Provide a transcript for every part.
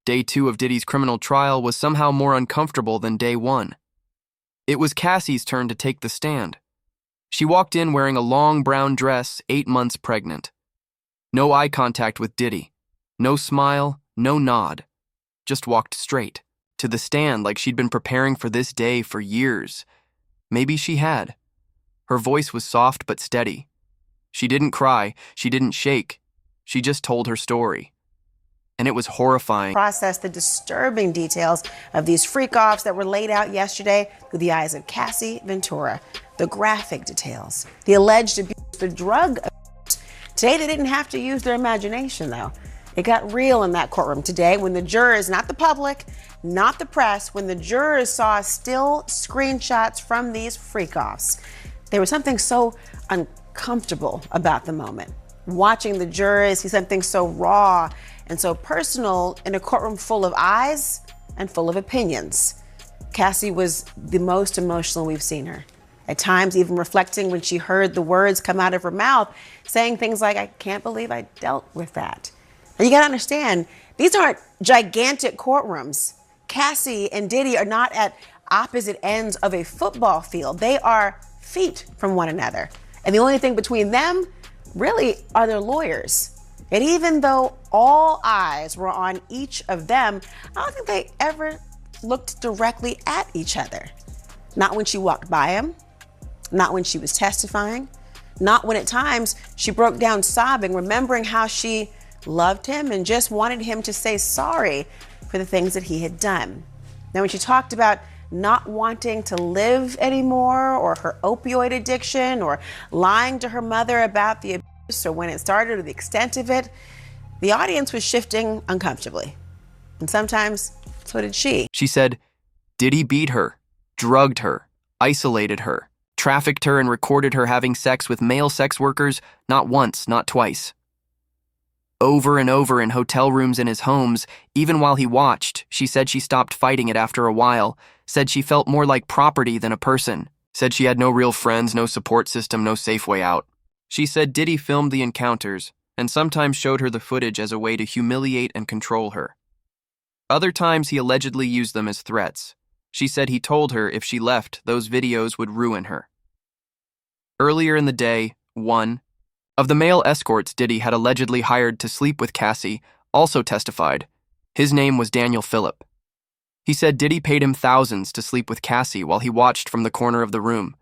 Day 2 of Diddy's criminal trial was somehow more uncomfortable than Day 1. It was Cassie's turn to take the stand. She walked in wearing a long brown dress, 8 months pregnant. No eye contact with Diddy. No smile, no nod. Just walked straight to the stand like she'd been preparing for this day for years. Maybe she had. Her voice was soft but steady. She didn't cry, she didn't shake. She just told her story. And it was horrifying. Process the disturbing details of these freak-offs that were laid out yesterday through the eyes of Cassie Ventura. The graphic details, the alleged abuse, the drug abuse. Today, they didn't have to use their imagination, though. It got real in that courtroom today when the jurors, not the public, not the press, when the jurors saw still screenshots from these freak-offs. There was something so uncomfortable about the moment. Watching the jurors see something so raw and so personal in a courtroom full of eyes and full of opinions. Cassie was the most emotional we've seen her. At times even reflecting when she heard the words come out of her mouth, saying things like, "I can't believe I dealt with that." And you gotta understand, these aren't gigantic courtrooms. Cassie and Diddy are not at opposite ends of a football field. They are feet from one another. And the only thing between them really are their lawyers. And even though all eyes were on each of them, I don't think they ever looked directly at each other. Not when she walked by him, not when she was testifying, not when at times she broke down sobbing, remembering how she loved him and just wanted him to say sorry for the things that he had done. Now, when she talked about not wanting to live anymore, or her opioid addiction, or lying to her mother about the abuse, or when it started or the extent of it, the audience was shifting uncomfortably. And sometimes, so did she. She said, Diddy beat her, drugged her, isolated her, trafficked her, and recorded her having sex with male sex workers not once, not twice. Over and over in hotel rooms in his homes, even while he watched, she said she stopped fighting it after a while, said she felt more like property than a person, said she had no real friends, no support system, no safe way out. She said Diddy filmed the encounters and sometimes showed her the footage as a way to humiliate and control her. Other times he allegedly used them as threats. She said he told her if she left, those videos would ruin her. Earlier in the day, one of the male escorts Diddy had allegedly hired to sleep with Cassie also testified. His name was Daniel Phillip. He said Diddy paid him thousands to sleep with Cassie while he watched from the corner of the room.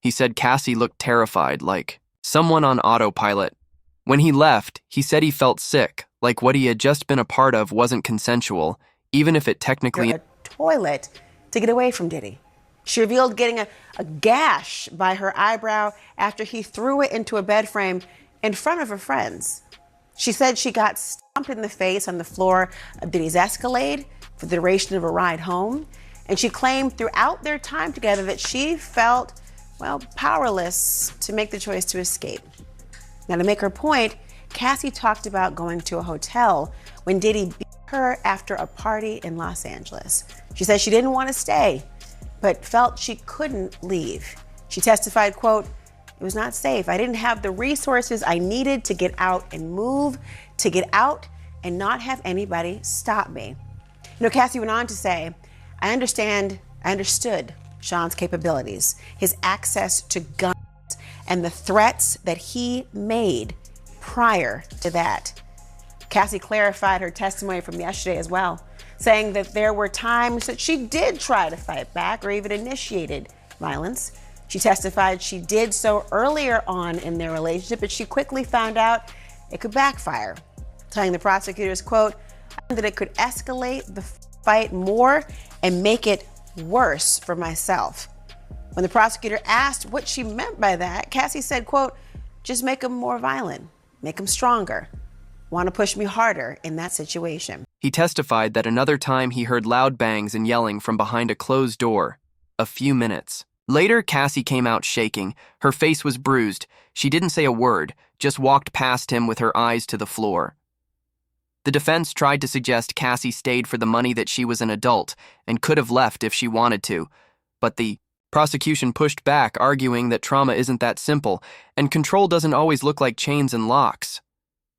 He said Cassie looked terrified, like someone on autopilot. When he left, he said he felt sick, like what he had just been a part of wasn't consensual, even if it technically... A toilet to get away from Diddy. She revealed getting a gash by her eyebrow after he threw it into a bed frame in front of her friends. She said she got stomped in the face on the floor of Diddy's Escalade for the duration of a ride home. And she claimed throughout their time together that she felt, well, powerless to make the choice to escape. Now, to make her point, Cassie talked about going to a hotel when Diddy beat her after a party in Los Angeles. She said she didn't want to stay, but felt she couldn't leave. She testified, quote, "It was not safe. I didn't have the resources I needed to get out and move, to get out and not have anybody stop me." You know, Cassie went on to say, I understood Sean's capabilities, his access to guns, and the threats that he made prior to that. Cassie clarified her testimony from yesterday as well, saying that there were times that she did try to fight back or even initiated violence. She testified she did so earlier on in their relationship, but she quickly found out it could backfire, telling the prosecutors, quote, that it could escalate the fight more and make it worse for myself. When the prosecutor asked what she meant by that, Cassie said, quote, just make him more violent, make him stronger, want to push me harder in that situation. He testified that another time he heard loud bangs and yelling from behind a closed door, a few minutes. Later, Cassie came out shaking. Her face was bruised. She didn't say a word, just walked past him with her eyes to the floor. The defense tried to suggest Cassie stayed for the money, that she was an adult and could have left if she wanted to, but the prosecution pushed back, arguing that trauma isn't that simple, and control doesn't always look like chains and locks.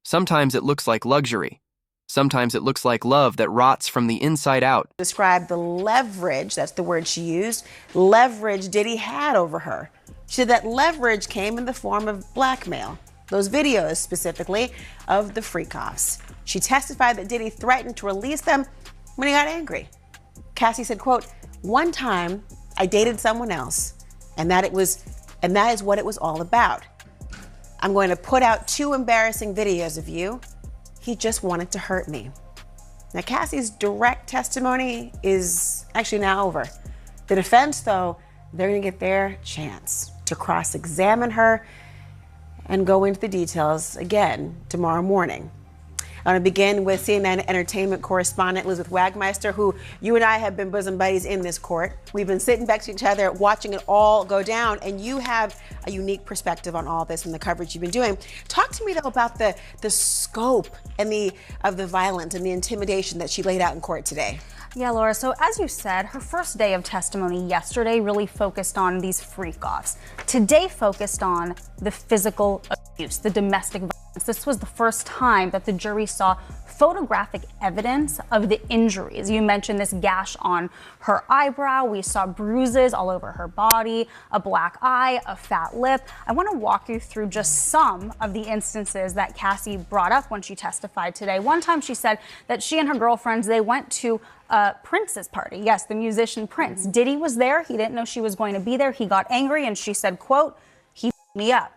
Sometimes it looks like luxury. Sometimes it looks like love that rots from the inside out. Described the leverage, that's the word she used, leverage Diddy had over her. She said that leverage came in the form of blackmail. Those videos specifically of the freak-offs. She testified that Diddy threatened to release them when he got angry. Cassie said, quote, "One time I dated someone else, and that is what it was all about. I'm going to put out 2 embarrassing videos of you. He just wanted to hurt me." Now, Cassie's direct testimony is actually now over. The defense, though, they're going to get their chance to cross-examine her and go into the details again tomorrow morning. I want to begin with CNN entertainment correspondent Elizabeth Wagmeister, who you and I have been bosom buddies in this court. We've been sitting next to each other, watching it all go down, and you have a unique perspective on all this and the coverage you've been doing. Talk to me, though, about the scope and of the violence and the intimidation that she laid out in court today. Yeah, Laura, so as you said, her first day of testimony yesterday really focused on these freak-offs. Today focused on the physical abuse, the domestic violence. This was the first time that the jury saw photographic evidence of the injuries. You mentioned this gash on her eyebrow. We saw bruises all over her body, a black eye, a fat lip. I want to walk you through just some of the instances that Cassie brought up when she testified today. One time she said that she and her girlfriends, they went to Prince's party. Yes, the musician Prince. Diddy was there. He didn't know she was going to be there. He got angry and she said, quote, "He f***ed me up."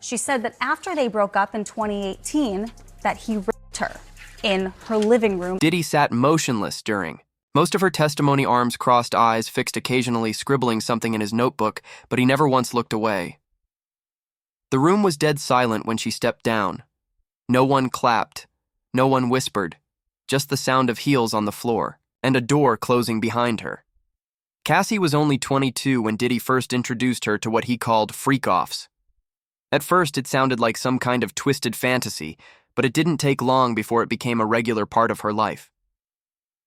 She said that after they broke up in 2018, that he raped her in her living room. Diddy sat motionless during. Most of her testimony, arms crossed, eyes fixed, occasionally scribbling something in his notebook, but he never once looked away. The room was dead silent when she stepped down. No one clapped. No one whispered. Just the sound of heels on the floor and a door closing behind her. Cassie was only 22 when Diddy first introduced her to what he called freak-offs. At first, it sounded like some kind of twisted fantasy, but it didn't take long before it became a regular part of her life.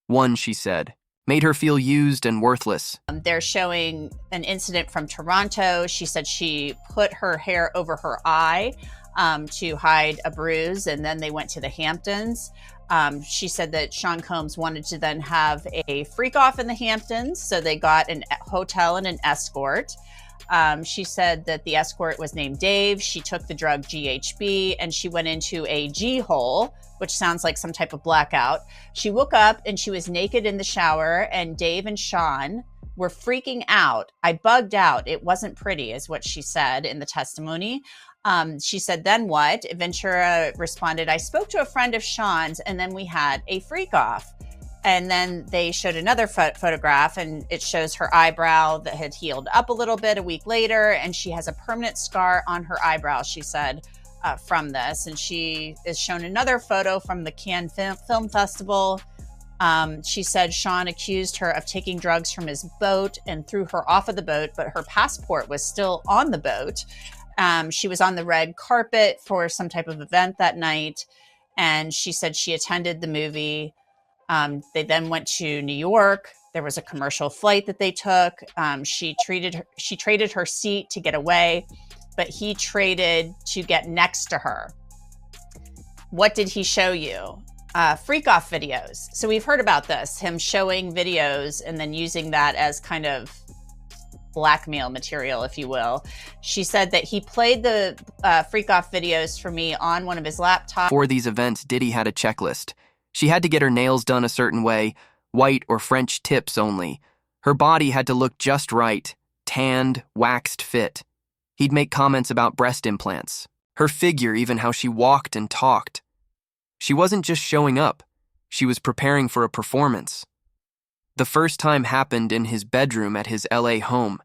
One, she said, made her feel used and worthless. They're showing an incident from Toronto. She said she put her hair over her eye to hide a bruise, and then they went to the Hamptons. She said that Sean Combs wanted to then have a freak-off in the Hamptons, so they got a hotel and an escort. She said that the escort was named Dave. She took the drug GHB and she went into a G-hole, which sounds like some type of blackout. She woke up and she was naked in the shower, and Dave and Sean were freaking out. "I bugged out. It wasn't pretty," is what she said in the testimony. She said, "Then what?" Ventura responded, "I spoke to a friend of Sean's and then we had a freak-off." And then they showed another photograph, and it shows her eyebrow that had healed up a little bit a week later, and she has a permanent scar on her eyebrow, she said, from this. And she is shown another photo from the Cannes Film Festival. She said Sean accused her of taking drugs from his boat and threw her off of the boat, but her passport was still on the boat. She was on the red carpet for some type of event that night, and she said she attended the movie. They then went to New York. There was a commercial flight that they took. She traded her seat to get away, but he traded to get next to her. What did he show you? Freak-off videos. So we've heard about this, him showing videos and then using that as kind of blackmail material, if you will. She said that he played the freak-off videos for me on one of his laptops. For these events, Diddy had a checklist. She had to get her nails done a certain way, white or French tips only. Her body had to look just right, tanned, waxed fit. He'd make comments about breast implants. Her figure, even how she walked and talked. She wasn't just showing up. She was preparing for a performance. The first time happened in his bedroom at his LA home.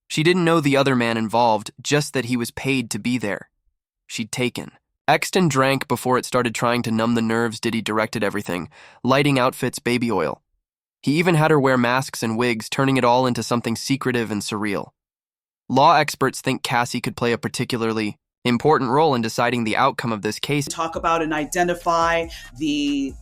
She didn't know the other man involved, just that he was paid to be there. She'd taken. Exton drank before it started trying to numb the nerves. Diddy directed everything, lighting outfits, baby oil. He even had her wear masks and wigs, turning it all into something secretive and surreal. Law experts think Cassie could play a particularly important role in deciding the outcome of this case. Talk about and identify the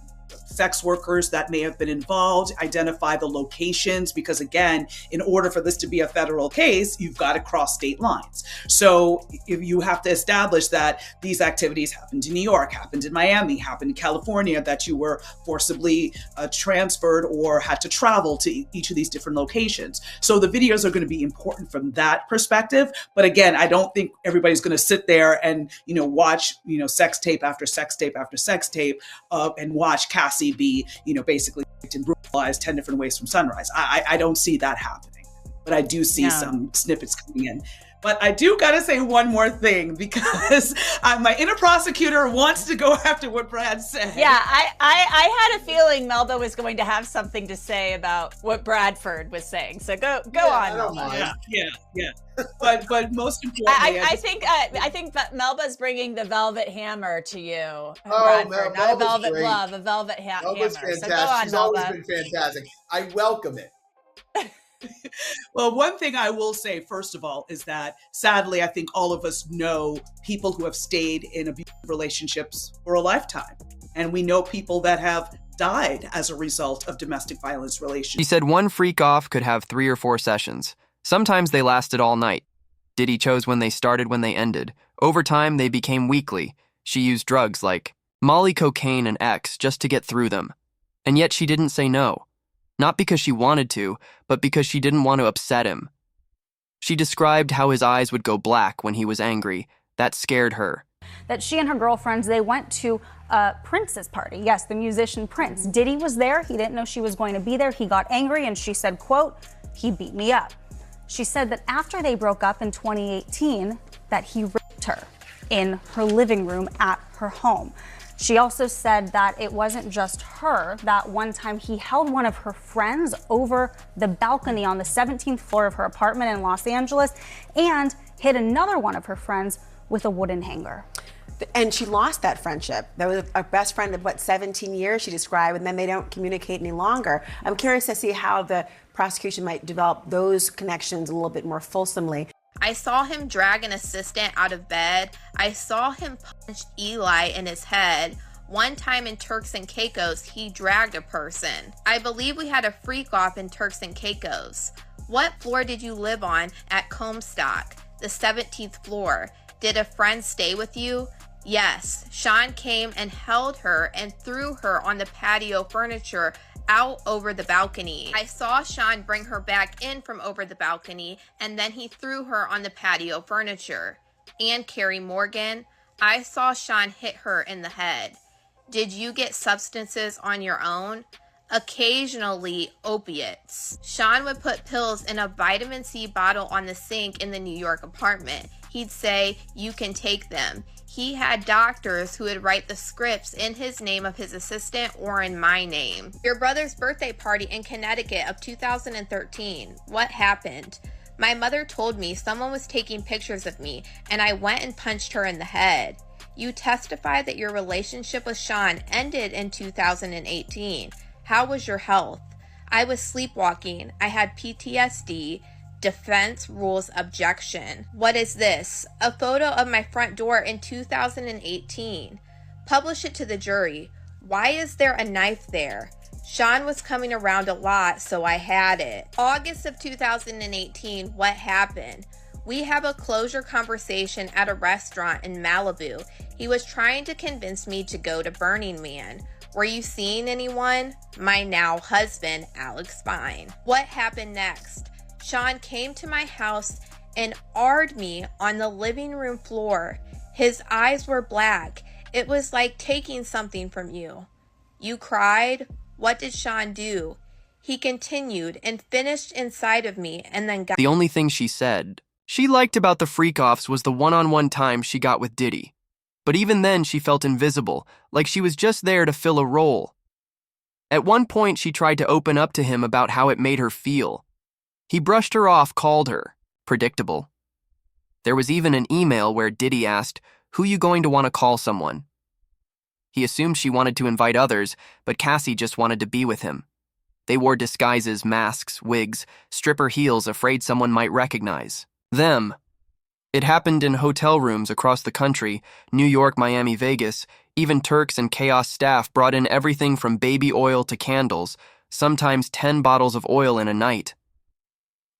sex workers that may have been involved, identify the locations, because again, in order for this to be a federal case, you've got to cross state lines. So if you have to establish that these activities happened in New York, happened in Miami, happened in California, that you were forcibly transferred or had to travel to each of these different locations. So the videos are going to be important from that perspective. But again, I don't think everybody's going to sit there and, watch, sex tape after sex tape after sex tape and watch Cassie be, basically raped and brutalized 10 different ways from sunrise. I don't see that happening, but I do see some snippets coming in. But I do got to say one more thing, because my inner prosecutor wants to go after what Brad said. Yeah, I had a feeling Melba was going to have something to say about what Bradford was saying. So go on, Melba. Yeah. But most importantly, I think that Melba's bringing the velvet hammer to you, Mel, not a velvet glove, a velvet hammer. Melba's fantastic. So go on, She's Melba. always been fantastic. I welcome it. Well, one thing I will say, first of all, is that sadly, I think all of us know people who have stayed in abusive relationships for a lifetime. And we know people that have died as a result of domestic violence She relationships. said one freak off could have 3 or 4 sessions. Sometimes they lasted all night. Diddy chose when they started, when they ended. Over time, they became weekly. She used drugs like Molly, cocaine, and X just to get through them. And yet she didn't say no. Not because she wanted to, but because she didn't want to upset him. She described how his eyes would go black when he was angry. That scared her. That she and her girlfriends, they went to Prince's party. Yes, the musician Prince. Diddy was there. He didn't know she was going to be there. He got angry and she said, quote, "He beat me up." She said that after they broke up in 2018, that he raped her in her living room at her home. She also said that it wasn't just her, that one time he held one of her friends over the balcony on the 17th floor of her apartment in Los Angeles and hit another one of her friends with a wooden hanger. And she lost that friendship. That was a best friend of 17 years, she described, and then they don't communicate any longer. I'm curious to see how the prosecution might develop those connections a little bit more fulsomely. I saw him drag an assistant out of bed. I saw him punch Eli in his head. One time in Turks and Caicos, he dragged a person. I believe we had a freak off in Turks and Caicos. What floor did you live on at Comstock? The 17th floor. Did a friend stay with you? Yes. Sean came and held her and threw her on the patio furniture out over the balcony. I saw Sean bring her back in from over the balcony, and then he threw her on the patio furniture. And Carrie Morgan, I saw Sean hit her in the head. Did you get substances on your own? Occasionally opiates. Sean would put pills in a vitamin C bottle on the sink in the New York apartment. He'd say, "You can take them." He had doctors who would write the scripts in his name of his assistant or in my name. Your brother's birthday party in Connecticut of 2013. What happened? My mother told me someone was taking pictures of me and I went and punched her in the head. You testified that your relationship with Sean ended in 2018. How was your health? I was sleepwalking. I had PTSD. Defense rules objection. What is this? A photo of my front door in 2018. Publish it to the jury. Why is there a knife there? Sean was coming around a lot, so I had it. August of 2018, what happened? We have a closure conversation at a restaurant in Malibu. He was trying to convince me to go to Burning Man. Were you seeing anyone? My now husband, Alex Spine. What happened next? Sean came to my house and AR'd me on the living room floor. His eyes were black. It was like taking something from you. You cried? What did Sean do? He continued and finished inside of me and then got... The only thing she said she liked about the freak-offs was the one-on-one time she got with Diddy. But even then, she felt invisible, like she was just there to fill a role. At one point, she tried to open up to him about how it made her feel. He brushed her off, called her. Predictable. There was even an email where Diddy asked, "Who you going to want to call someone?" He assumed she wanted to invite others, but Cassie just wanted to be with him. They wore disguises, masks, wigs, stripper heels, afraid someone might recognize them. It happened in hotel rooms across the country, New York, Miami, Vegas. Even Turks and Chaos staff brought in everything from baby oil to candles, sometimes 10 bottles of oil in a night.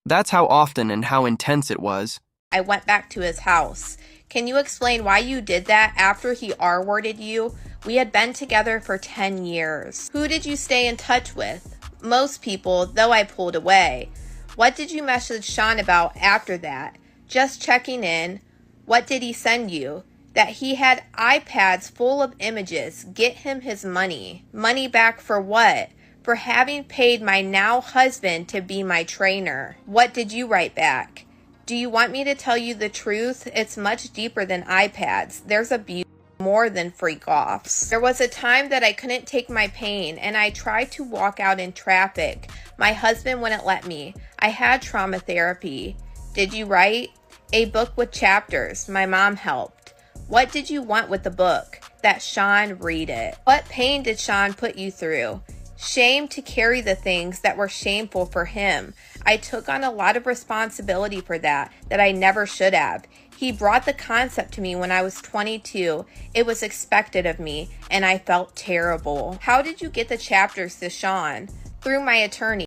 That's how often and how intense it was. I went back to his house. Can you explain why you did that after he R-worded you? We had been together for 10 years. Who did you stay in touch with? Most people, though I pulled away. What did you message Sean about after that? Just checking in. What did he send you? That he had iPads full of images. Get him his money. Money back for what? For having paid my now husband to be my trainer. What did you write back? Do you want me to tell you the truth? It's much deeper than iPads. There's abuse more than freak offs. There was a time that I couldn't take my pain and I tried to walk out in traffic. My husband wouldn't let me. I had trauma therapy. Did you write? A book with chapters. My mom helped. What did you want with the book? That Sean read it. What pain did Sean put you through? Shame to carry the things that were shameful for him. I took on a lot of responsibility for that I never should have. He brought the concept to me when I was 22. It was expected of me, and I felt terrible. How did you get the chapters to Sean? Through my attorney.